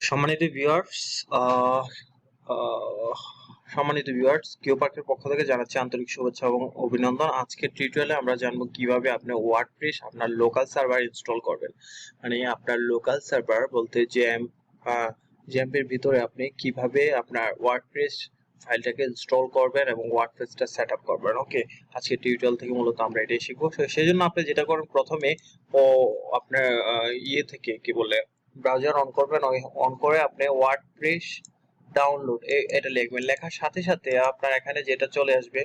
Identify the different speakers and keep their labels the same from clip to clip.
Speaker 1: সম্মানিত viewers, Q পার্কের পক্ষ থেকে জানাচ্ছি আন্তরিক শুভেচ্ছা এবং অভিনন্দন। আজকের টিউটোরিয়ালে আমরা জানবো কিভাবে আপনি ওয়ার্ডপ্রেস আপনার লোকাল সার্ভার ইনস্টল করবেন। মানে আপনার লোকাল সার্ভার বলতে জ্যাম্পের ভিতরে আপনি কিভাবে আপনার ওয়ার্ডপ্রেস ফাইলটাকে ইনস্টল করবেন এবং ওয়ার্ডপ্রেসটা সেট আপ করবেন। ওকে, আজকের টিউটোরিয়াল থেকে মূলত আমরা এটাই শিখবো। সেই জন্য আপনি যেটা করেন, প্রথমে আপনার থেকে কি বলে ব্রাউজার অন করবেন। অন করে আপনি ওয়ার্ডপ্রেস ডাউনলোড এটা লিখবেন। লেখার সাথে সাথে আপনার এখানে যেটা চলে আসবে,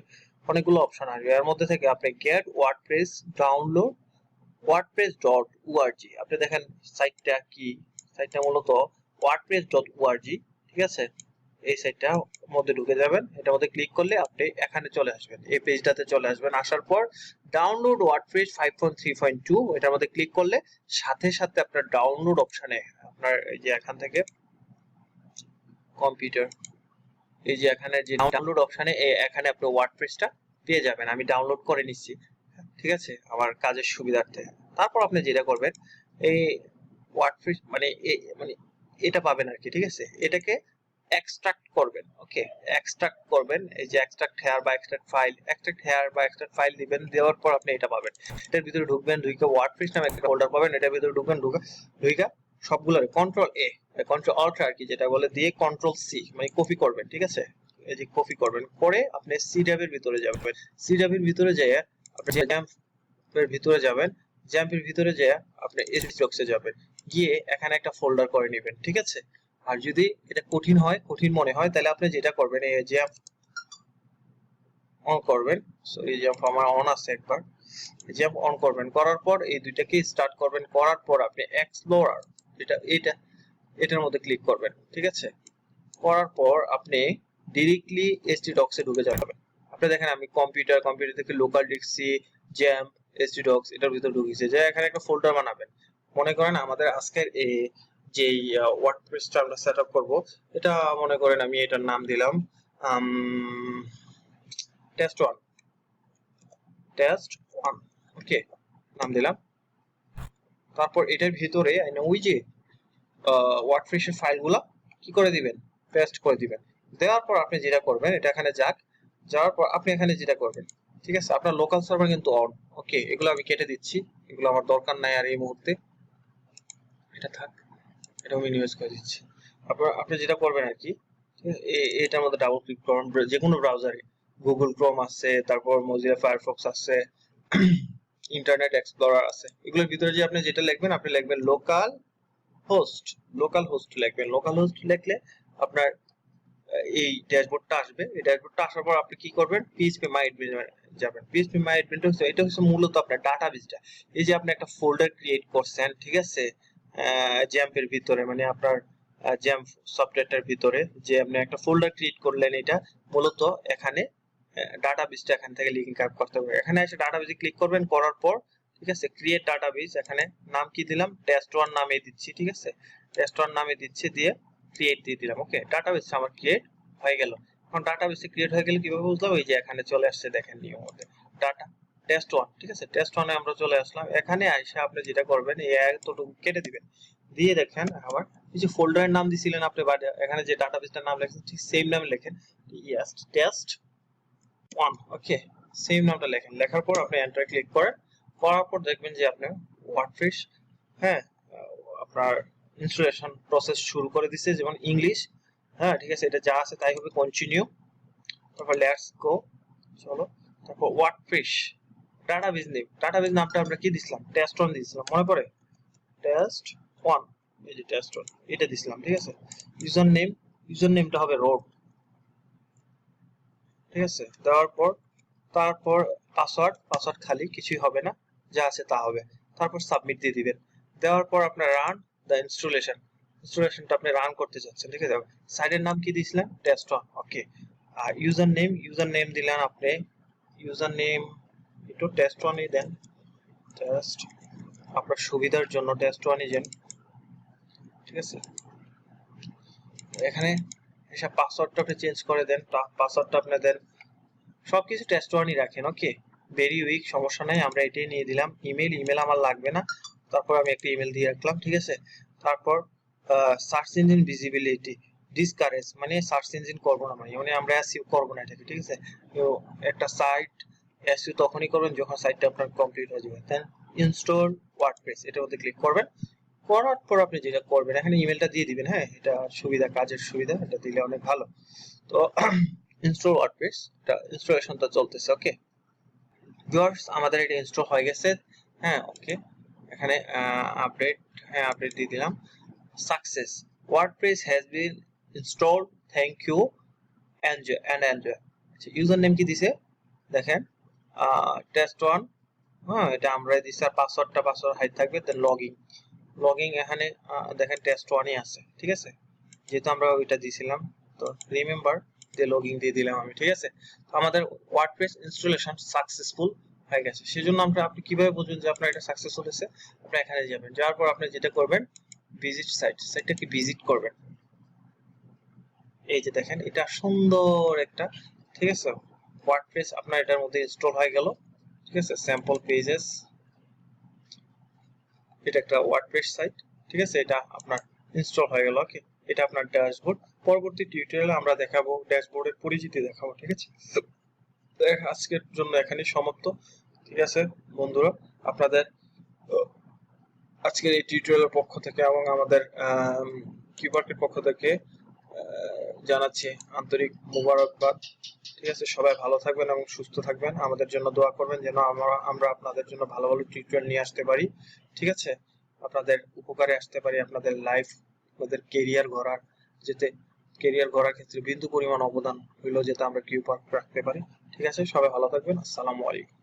Speaker 1: অনেকগুলো অপশন আসবে। এর মধ্যে থেকে আপনি গেট ওয়ার্ডপ্রেস ডাউনলোড wordpress.org, আপনি দেখেন সাইটটা কি, সাইটটা মূলত wordpress.org। ঠিক আছে, এই সাইটটার মধ্যে ঢুকে যাবেন। এটার মধ্যে ক্লিক করলে আপনি এখানে চলে আসবেন, এই পেজটাতে চলে আসবেন। আসার পর ডাউনলোড ওয়ার্ডপ্রেস 5.3.2 এটার মধ্যে ক্লিক করলে সাথে সাথে আপনার ডাউনলোড অপশনে আপনার এই যে এখান থেকে কম্পিউটার, এই যে এখানে যে ডাউনলোড অপশনে এখানে আপনি ওয়ার্ডপ্রেসটা পেয়ে যাবেন। আমি ডাউনলোড করে নিচ্ছি, ঠিক আছে, আমার কাজের সুবিধার্থে। তারপর আপনি যেটা করবেন, এই ওয়ার্ডপ্রেস মানে এটা পাবেন আর কি। ঠিক আছে, এটাকে এক্সট্রাক্ট করবেন। ওকে, এক্সট্রাক্ট করবেন। এই যে এক্সট্রাক্ট হেয়ার বা এক্সট্রাক্ট ফাইল দিবেন। দেওয়ার পর আপনি এটা পাবেন। এটার ভিতরে ঢুকবেন, ঢুকে ওয়ার্ডপ্রেস নামে একটা ফোল্ডার পাবেন। এটার ভিতরে ঢুকবেন, ঢুকে সবগুলো কন্ট্রোল অল্ট আর কি যেটা বলে দিয়ে কন্ট্রোল সি মানে কপি করবেন। ঠিক আছে, এই যে কপি করবেন করে আপনি সি ড্রাইভের ভিতরে যাবেন। সি ড্রাইভের ভিতরে যেয়ে আপনি জ্যাম্পের ভিতরে যাবেন। জ্যাম্পের ভিতরে যেয়ে আপনি এসডক্সে যাবেন, গিয়ে এখানে একটা ফোল্ডার করে নেবেন। ঠিক আছে, আর যদি এটা কঠিন মনে হয় তাহলে আপনি যেটা করবেন, এই জ্যাম্প অন করবেন। সো এই জ্যাম্প আমার অন আছে, একবার জ্যাম্প অন করবেন। করার পর এই দুইটাকে স্টার্ট করবেন। করার পর আপনি এক্সপ্লোরার এটার মধ্যে ক্লিক করবেন। ঠিক আছে, করার পর আপনি ডিরেক্টলি htdocs এ ঢুকে যাবেন। আপনি দেখেন আমি কম্পিউটার থেকে লোকাল ডিক্সি জ্যাম্প htdocs এটার ভিতর ঢুকেছে। যে এখানে একটা ফোল্ডার বানাবেন। মনে করেন আমাদের আজকের এই যে ওয়ার্ডপ্রেসটা আমরা সেটআপ করব, এটা মনে করেন আমি এটার নাম দিলাম টেস্ট 1। ওকে, নাম দিলাম। তারপর এটার ভিতরে ওই যে ওয়ার্ডপ্রেসের ফাইলগুলো কি করে দিবেন, পেস্ট করে দিবেন। দেওয়ার পর আপনি যেটা করবেন, এটা এখানে যাওয়ার পর আপনি এখানে যেটা করবেন, ঠিক আছে, আপনার লোকাল সার্ভার কিন্তু অন। ওকে, এগুলো আমি কেটে দিচ্ছি, এগুলো আমার দরকার নাই আর এই মুহূর্তে, এটা থাক, এটা মিনিমাইজ করে দিচ্ছি। আপনি যেটা করবেন আর কি, এটার মধ্যে ডাবল ক্লিক করুন। যে কোনো ব্রাউজারে গুগল ক্রোম আছে, তারপর মজিলা ফায়ারফক্স আছে, ইন্টারনেট এক্সপ্লোরার আছে, এগুলোর ভিতরে যে আপনি যেটা লিখবেন, আপনি লিখবেন লোকাল হোস্ট লিখবেন। লোকাল হোস্ট লিখলে আপনার এই ড্যাশবোর্ডটা আসবে। এই ড্যাশবোর্ডটা আসার পর আপনি কি করবেন, পিএইচপি মাই অ্যাডমিন যাবেন। পিএইচপি মাই অ্যাডমিন এটা হচ্ছে মূলত আপনার ডাটাবেসটা। এই যে আপনি একটা ফোল্ডার ক্রিয়েট করছেন, ঠিক আছে, জ্যাম্পের ভিতরে, মানে আপনার জ্যাম্প সফটওয়্যারটার ভিতরে যে আপনি একটা ফোল্ডার ক্রিয়েট করলেন, এটা মূলত এখানে ডাটাবেসটা এখান থেকে লিংক আপ করতে হবে। এখানে এসে ডাটাবেসে ক্লিক করবেন। করার পর ঠিক আছে, ক্রিয়েট ডাটাবেস, এখানে নাম কি দিলাম, টেস্ট1 নামে দিচ্ছি। ঠিক আছে, টেস্ট1 নামে দিচ্ছি, দিয়ে ক্রিয়েট দিয়ে দিলাম। ওকে, ডাটাবেস আমার ক্রিয়েট হয়ে গেল। এখন ডাটাবেসে ক্রিয়েট হয়ে গেলে কিভাবে বুঝলাম, ওই যে এখানে চলে আসছে, দেখেন নিয়ম মধ্যে ডাটা টেস্ট1। ঠিক আছে, টেস্ট1 এ আমরা চলে আসলাম। এখানে আইসা আপনি যেটা করবেন, এই এতটুকু কেটে দিবেন, দিয়ে দেখেন আবার এই যে ফোল্ডারের নাম দিছিলেন আপনি, বা এখানে যে ডাটাবেসটার নাম লেখেন ঠিক সেম নামে লেখেন, ইয়েস টেস্ট1। ওকে, সেম নামটা লেখেন। লেখার পর আপনি এন্টার ক্লিক করেন। করার পর দেখবেন যে আপনার ওয়ার্ডপ্রেস, হ্যাঁ, আপনার ইনস্টলেশন প্রসেস শুরু করে দিচ্ছে, যেমন ইংলিশ। হ্যাঁ, ঠিক আছে, এটা যা আছে তাই হবে, কন্টিনিউ। তারপর লেটস গো, চলো। তারপর ওয়ার্ডপ্রেস ডাটাবেস নামটা আমরা কি দিছিলাম, টেস্ট1 দিছিলাম, মনে পড়ে, টেস্ট1। এই যে টেস্ট1 এটা দিছিলাম। ঠিক আছে, ইউজার নেমটা হবে রোড। ঠিক আছে, দেওয়ার পর তারপর পাসওয়ার্ড খালি, কিছুই হবে না, যা আছে তা হবে। তারপর সাবমিট দিয়ে দিবেন। দেওয়ার পর আপনার রান দ্য ইনস্টলেশনটা আপনি রান করতে চাচ্ছেন। ঠিক আছে, সাইটের নাম কি দিয়েছিলেন, টেস্ট1। ওকে, আর ইউজার নেম দিলেন আপনি, ইউজার নেম একটু টেস্ট1ই দেন, টেস্ট, আপনার সুবিধার জন্য টেস্ট1ই দেন। ঠিক আছে, এখানে এসব পাসওয়ার্ডটা আপনি চেঞ্জ করে দেন, পাসওয়ার্ডটা আপনি দেন, সবকিছু টেস্ট1ই রাখেন। ওকে, ভেরি উইক, সমস্যা নাই, আমরা এটাই নিয়ে দিলাম। ইমেল আমার লাগবে না, তারপর আমি একটা ইমেল দিয়ে রাখলাম। ঠিক আছে, তারপর সার্চ ইঞ্জিন ভিজিবিলিটি ডিসকারেজ, মানে সার্চ ইঞ্জিন করবো না, মানে আমরা এসইও করবো না এটাকে, ঠিক আছে। তো একটা সাইট এসইও তখনই করবেন যখন সাইটটা আপনার কমপ্লিট হয়ে যাবে। দেন ইনস্টল ওয়ার্ডপ্রেস, এটার মধ্যে ক্লিক করবেন। করার পর আপনি যেটা করবেন, এখানে ইমেলটা দিয়ে দিবেন, হ্যাঁ এটা সুবিধা, কাজের সুবিধা, এটা দিলে অনেক ভালো। তো ইনস্টল ওয়ার্ডপ্রেস, এটা ইনস্টলেশনটা চলতেছে। ওকে ভিউয়ার্স, আমাদের এটা ইনস্টল হয়ে গেছে। হ্যাঁ ওকে, এখানে আপডেট, হ্যাঁ আপডেট দিয়ে দিলাম। Success, WordPress has been installed, thank you, enjoy and enjoy. আচ্ছা ইউজার নেম কি দিছে দেখেন, টেস্ট ওয়ান, হ্যাঁ এটা আমরা দিছি। আর পাসওয়ার্ড হাইড থাকবে। দেন লগইন এখানে দেখেন টেস্ট ওয়ানই আছে, ঠিক আছে, যেহেতু আমরা ওইটা দিয়েছিলাম। তো রিমেম্বার যে লগইন দিয়ে দিলাম আমি, ঠিক আছে। তো আমাদের ওয়ার্ডপ্রেস ইনস্টলেশন সাকসেসফুল হয়ে গেছে। সেজন্য আপনি কিভাবে বুঝবেন যে আপনার এটা সাকসেসফুল হয়েছে? আপনি এখানে যাবেন, যাওয়ার পর আপনি যেটা করবেন, ভিজিট সাইটটাকে ভিজিট করবেন। এই যে দেখেন এটা সুন্দর একটা, ঠিক আছে, ওয়ার্ডপ্রেস আপনার এটার মধ্যে ইনস্টল হয়ে গেল, ঠিক আছে। স্যাম্পল পেজেস, এটা একটা ওয়ার্ডপ্রেস সাইট, ঠিক আছে, এটা আপনার ইনস্টল হয়ে গেল। ওকে, এটা আপনার ড্যাশবোর্ড। পরবর্তী টিউটোরিয়ালে আমরা দেখাবো ড্যাশবোর্ডের পরিচিতি দেখাবো, ঠিক আছে। আজকের জন্য এখানেই সমাপ্ত, ঠিক আছে বন্ধুরা। আপনাদের আজকের এই টিউটোরিয়ালের পক্ষ থেকে এবং আমাদের কিউবার্কের পক্ষ থেকে জানাচ্ছি আন্তরিক মোবারকবাদ, ঠিক আছে। সবাই ভালো থাকবেন এবং সুস্থ থাকবেন, আমাদের জন্য দোয়া করবেন যেন আমরা আপনাদের জন্য ভালো ভালো টিউটোরিয়াল নিয়ে আসতে পারি, ঠিক আছে, আপনাদের উপকারে আসতে পারি, আপনাদের লাইফ, আপনাদের কেরিয়ার গড়ার, যেতে কেরিয়ার গড়ার ক্ষেত্রে বিন্দু পরিমাণ অবদান হইলো, যাতে আমরা কিউবার্ক রাখতে পারি, ঠিক আছে। সবাই ভালো থাকবেন, আসসালামু আলাইকুম।